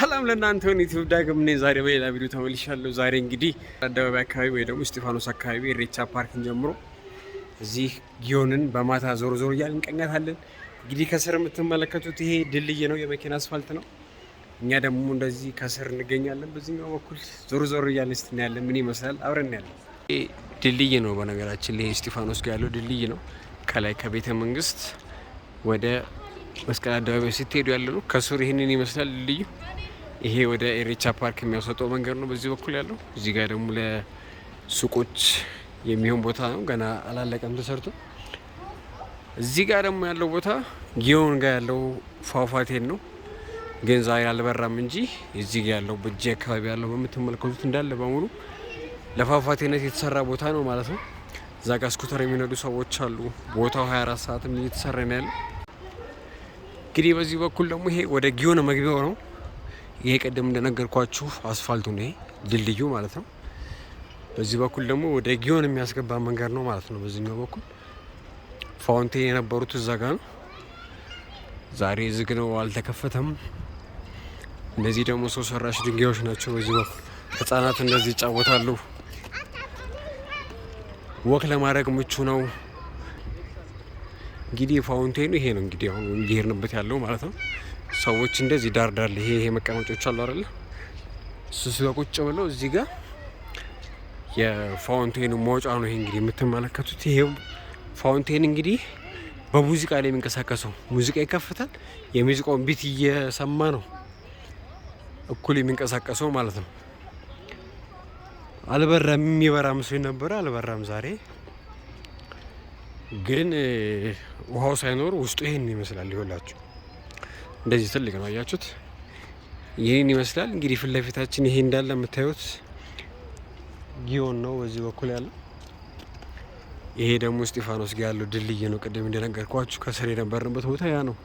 ሰላም ለእናንተ ሆነ ዩቲዩብ ዳግም ነኝ። ዛሬ በሌላ ቪዲዮ ተመልሻለሁ። ዛሬ እንግዲህ አደባባይ አካባቢ ወይ ደግሞ እስጢፋኖስ አካባቢ ኢሬቻ ፓርክን ጀምሮ እዚህ ጊዮንን በማታ ዞር ዞር እያልን እንቀኛታለን። እንግዲህ ከስር የምትመለከቱት ይሄ ድልድይ ነው፣ የመኪና አስፋልት ነው። እኛ ደግሞ እንደዚህ ከስር እንገኛለን። በዚህኛው በኩል ዞር ዞር እያልን ስትናያለን። ምን ይመስላል? አብረን ያለን ድልድይ ነው። በነገራችን ላይ እስጢፋኖስ ጋር ያለው ድልድይ ነው። ከላይ ከቤተ መንግስት ወደ መስቀል አደባባይ ስትሄዱ ያለ ነው። ከስሩ ይህንን ይመስላል ድልድዩ። ይሄ ወደ ኢሬቻ ፓርክ የሚያስወጣው መንገድ ነው በዚህ በኩል ያለው። እዚህ ጋር ደግሞ ለሱቆች የሚሆን ቦታ ነው፣ ገና አላለቀም ተሰርቶ። እዚህ ጋር ደግሞ ያለው ቦታ ጊዮን ጋር ያለው ፏፏቴን ነው፣ ግን ዛሬ አልበራም እንጂ እዚህ ጋር ያለው በእጅ አካባቢ ያለው በምትመለከቱት እንዳለ በሙሉ ለፏፏቴነት የተሰራ ቦታ ነው ማለት ነው። እዛ ጋር ስኩተር የሚነዱ ሰዎች አሉ። ቦታው 24 ሰዓትም እየተሰራ ነው ያለው። እንግዲህ በዚህ በኩል ደግሞ ይሄ ወደ ጊዮን መግቢያው ነው። ይሄ ቀደም እንደነገርኳችሁ አስፋልቱ ነው፣ ይሄ ድልድዩ ማለት ነው። በዚህ በኩል ደግሞ ወደ ጊዮን የሚያስገባ መንገድ ነው ማለት ነው። በዚህኛው በኩል ፋውንቴን የነበሩት እዛ ጋር ነው። ዛሬ ዝግ ነው፣ አልተከፈተም። እነዚህ ደግሞ ሰው ሰራሽ ድንጋዮች ናቸው። በዚህ በኩል ህጻናት እንደዚህ ይጫወታሉ። ወክ ለማድረግ ምቹ ነው። እንግዲህ ፋውንቴኑ ይሄ ነው። እንግዲህ አሁን እየሄድንበት ያለው ማለት ነው። ሰዎች እንደዚህ ዳር ዳር ይሄ መቀመጮች አሉ አይደለ? እሱ ጋር ቁጭ ብለው እዚህ ጋር የፋውንቴኑ መውጫ ነው። ይሄ እንግዲህ የምትመለከቱት ይሄ ፋውንቴን እንግዲህ በሙዚቃ ላይ የሚንቀሳቀሰው ሙዚቃ ይከፍታል። የሙዚቃውን ቢት እየሰማ ነው እኩል የሚንቀሳቀሰው ማለት ነው። አልበራም። የሚበራ መስሎኝ ነበረ፣ አልበራም ዛሬ ግን ውሃው ሳይኖር ውስጡ ይሄን ይመስላል። ይኸውላችሁ እንደዚህ ትልቅ ነው፣ አያችሁት? ይሄን ይመስላል። እንግዲህ ፊት ለፊታችን ይሄ እንዳለ የምታዩት ጊዮን ነው በዚህ በኩል ያለው። ይሄ ደግሞ እስጢፋኖስ ጋር ያለው ድልድይ ነው። ቅድም እንደነገርኳችሁ ከስር የነበርንበት ቦታ ያ ነው።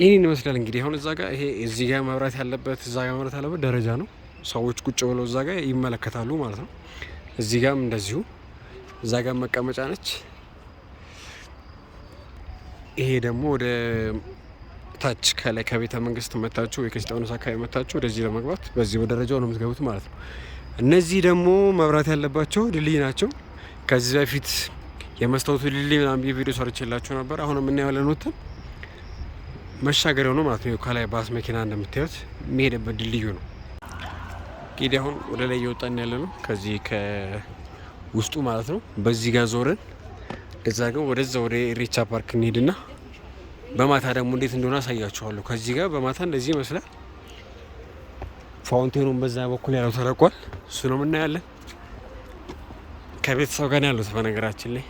ይሄን ይመስላል። እንግዲህ አሁን እዛ ጋር ይሄ እዚህ ጋር መብራት ያለበት እዛ ጋር መብራት ያለበት ደረጃ ነው። ሰዎች ቁጭ ብለው እዛ ጋር ይመለከታሉ ማለት ነው። እዚህ ጋርም እንደዚሁ እዛ ጋር መቀመጫ ነች። ይሄ ደግሞ ወደ ታች ከላይ ከቤተ መንግስት መታችሁ ወይ ከእስጢፋኖስ አካባቢ መታችሁ ወደዚህ ለመግባት በዚህ በደረጃው ነው የምትገቡት ማለት ነው። እነዚህ ደግሞ መብራት ያለባቸው ድልድይ ናቸው። ከዚህ በፊት የመስታወቱ ድልድይ ምናምን ቪዲዮ ሰርቼላችሁ ነበር። አሁን የምናየው ለኖተን መሻገሪያው ነው ማለት ነው። ከላይ ባስ መኪና እንደምታዩት የሚሄድበት ድልድዩ ነው። እንግዲህ አሁን ወደ ላይ እየወጣን ያለ ነው ከዚህ ውስጡ ማለት ነው። በዚህ ጋር ዞረን እዛ ጋር ወደዛ ወደ ኢሬቻ ፓርክ እንሄድና በማታ ደግሞ እንዴት እንደሆነ አሳያችኋለሁ። ከዚህ ጋር በማታ እንደዚህ ይመስላል። ፋውንቴኑን በዛ በኩል ያለው ተለቋል። እሱ ነው የምናያለን። ከቤተሰብ ጋር ያሉት በነገራችን ላይ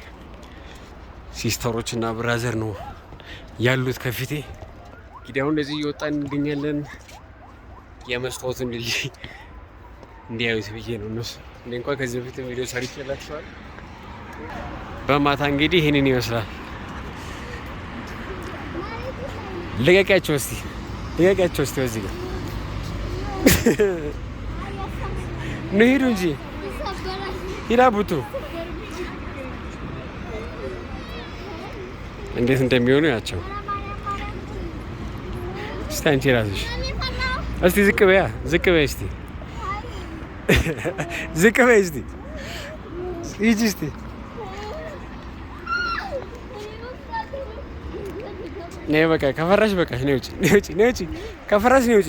ሲስተሮች እና ብራዘር ነው ያሉት ከፊቴ። እንግዲህ አሁን እንደዚህ እየወጣን እንገኛለን። የመስታወትን ድልድይ እንዲያዩት ብዬ ነው እነሱ እንደ እንኳን ከዚህ በፊት ቪዲዮ ሰርቼላችኋል። በማታ እንግዲህ ይሄንን ይመስላል። ልቀቂያቸው እስቲ በዚህ ጋር ነው ሄዱ እንጂ ይላቡቱ እንዴት እንደሚሆኑ ያቸው። እስቲ አንቺ ራስሽ እስቲ ዝቅ በይ እስቲ ዝቅ በይ እስቲ ሂጂ እስቲ ነይ በቃ ከፈራሽ በቃ ነይ ውጪ ከፈራሽ ነይ ውጪ።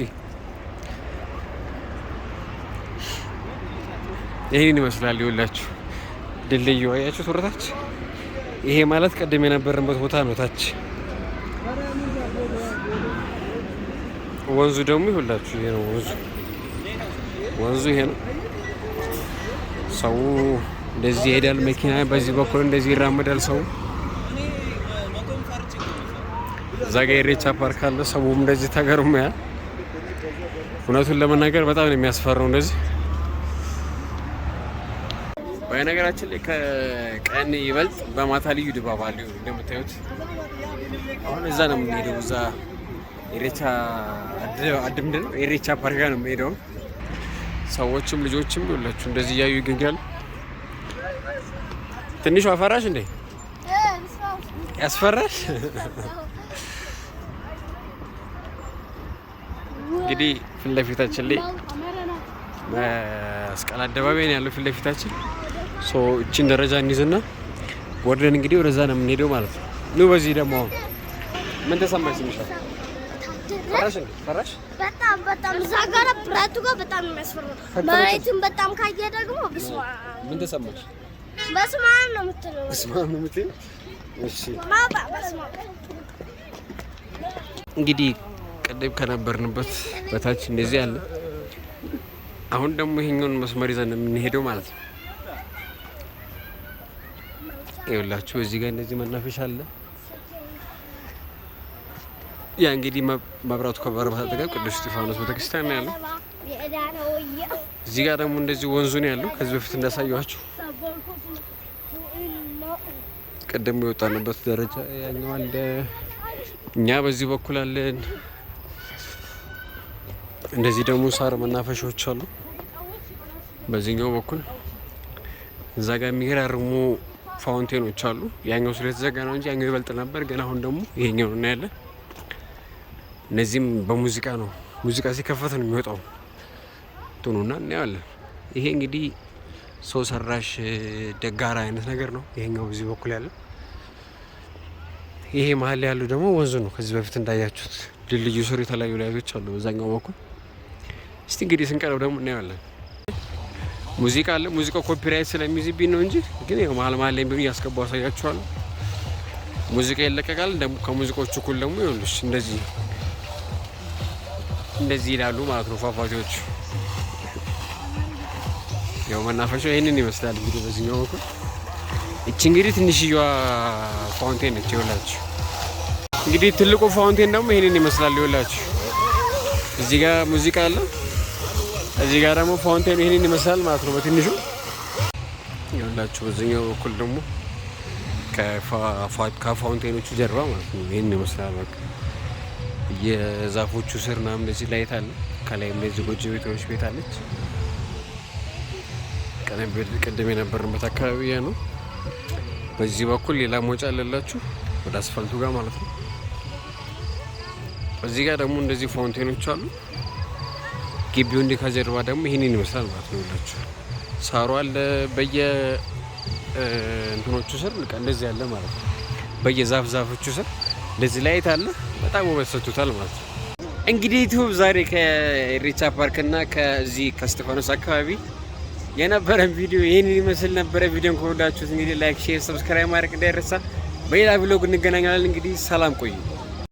ይሄን ይመስላል። ይኸውላችሁ ድልድዩ አያችሁት ወረታች። ይሄ ማለት ቀደም የነበርንበት ቦታ ነው። ታች ወንዙ ደግሞ ይኸውላችሁ ይሄ ነው ወንዙ ይሄ ነው። ሰው እንደዚህ ይሄዳል፣ መኪና በዚህ በኩል እንደዚህ ይራመዳል ሰው። እዛ ጋ ኢሬቻ ፓርክ አለ። ሰውም እንደዚህ ተገርሞ ያል። እውነቱን ለመናገር በጣም ነው የሚያስፈራው እንደዚህ። በነገራችን ላይ ከቀን ይበልጥ በማታ ልዩ ድባብ አለው እንደምታዩት። አሁን እዛ ነው የምንሄደው። እዛ ኢሬቻ አድምድ ነው ኢሬቻ ፓርክ ጋር ነው የምንሄደው። ሰዎችም ልጆችም ይኸውላችሁ እንደዚህ እያዩ ይገኛሉ። ትንሿ አፈራሽ እንዴ? ያስፈራሽ? እንግዲህ ፊት ለፊታችን ላይ መስቀል አደባባይ ነው ያለው ፊት ለፊታችን። እቺን ደረጃ እንይዝና ወርደን እንግዲህ ወደዛ ነው የምንሄደው ማለት ነው። ኑ በዚህ ደግሞ ምን ተሰማሽ? ትንሽ ፈራሽ? በጣም እዛ ጋር ብራቱ ጋር በጣም የሚያስፈራ መሬቱን በጣም ካየ ደግሞ በስመ አብ። ምን ተሰማሽ? በስመ አብ ነው የምትለው። በስመ አብ ነው የምትለው? እሺ እንግዲህ ቅድም ከነበርንበት በታች እንደዚህ አለ። አሁን ደግሞ ይሄኛውን መስመር ይዘን የምንሄደው ማለት ነው። ይኸውላችሁ እዚህ ጋር እንደዚህ መናፈሻ አለ። ያ እንግዲህ መብራቱ ከበረበት አጠገብ ቅዱስ እስጢፋኖስ ቤተክርስቲያን ነው ያለው። እዚህ ጋር ደግሞ እንደዚህ ወንዙ ነው ያለው። ከዚህ በፊት እንዳሳየኋችሁ ቅድም የወጣንበት ደረጃ ያኛው አለ። እኛ በዚህ በኩል አለን። እንደዚህ ደግሞ ሳር መናፈሻዎች አሉ በዚህኛው በኩል። እዛ ጋር የሚገራርሙ ፋውንቴኖች አሉ። ያኛው ስለተዘጋ ነው እንጂ ያኛው ይበልጥ ነበር። ግን አሁን ደግሞ ይሄኛው ነው ያለ። እነዚህም በሙዚቃ ነው፣ ሙዚቃ ሲከፈት ነው የሚወጣው እንትኑና እናያለን። ይሄ እንግዲህ ሰው ሰራሽ ደጋራ አይነት ነገር ነው። ይሄኛው በዚህ በኩል ያለ፣ ይሄ መሀል ላይ ያለው ደግሞ ወንዙ ነው። ከዚህ በፊት እንዳያችሁት ድልድዩ ስር የተለያዩ ላይቶች አሉ በዛኛው በኩል። እስቲ እንግዲህ ስንቀረብ ደግሞ እናያለን። ሙዚቃ አለ። ሙዚቃው ኮፒራይት ስለሚይዝብኝ ነው እንጂ ግን ያው መሀል ላይ ቢሆን እያስገባው አሳያችኋለሁ። ሙዚቃ ይለቀቃል። ደግሞ ከሙዚቃዎቹ እኩል ደግሞ ይኸውልሽ እንደዚህ ይላሉ ማለት ነው ፏፏቴዎቹ። ያው መናፈሻው ይሄንን ይመስላል እንግዲህ በዚህኛው በኩል። እቺ እንግዲህ ትንሽዬዋ ፋውንቴን ነች። ይኸውላችሁ እንግዲህ ትልቁ ፋውንቴን ደግሞ ይሄንን ይመስላል። ይኸውላችሁ እዚህ ጋር ሙዚቃ አለ፣ እዚህ ጋር ደግሞ ፋውንቴን ይሄንን ይመስላል ማለት ነው በትንሹ። ይኸውላችሁ በዚህኛው በኩል ደግሞ ከፋውንቴኖቹ ጀርባ ማለት ነው ይሄንን ይመስላል። በቃ የዛፎቹ ስር ምናምን እንደዚህ ላይት አለ። ከላይም እንደዚህ ጎጆ ቤቶች ቤት አለች። ቅድም የነበርንበት አካባቢ ያ ነው። በዚህ በኩል ሌላ መውጫ አለላችሁ ወደ አስፋልቱ ጋር ማለት ነው። እዚህ ጋር ደግሞ እንደዚህ ፋውንቴኖች አሉ። ግቢው እንዲህ ከጀርባ ደግሞ ይሄንን ይመስላል ማለት ነው። ይላችሁ ሳሩ አለ በየ እንትኖቹ ስር እንደዚህ ያለ ማለት ነው። በየዛፎቹ ስር እንደዚህ ላይት አለ። በጣም ውበት ሰጥቶታል ማለት ነው። እንግዲህ ዩቲዩብ ዛሬ ከኢሬቻ ፓርክ እና ከዚህ ከእስጢፋኖስ አካባቢ የነበረን ቪዲዮ ይህንን ይመስል ነበረ። ቪዲዮን ከወዳችሁት እንግዲህ ላይክ፣ ሼር፣ ሰብስክራይብ ማድረግ እንዳይረሳ። በሌላ ቪሎግ እንገናኛለን። እንግዲህ ሰላም ቆዩ።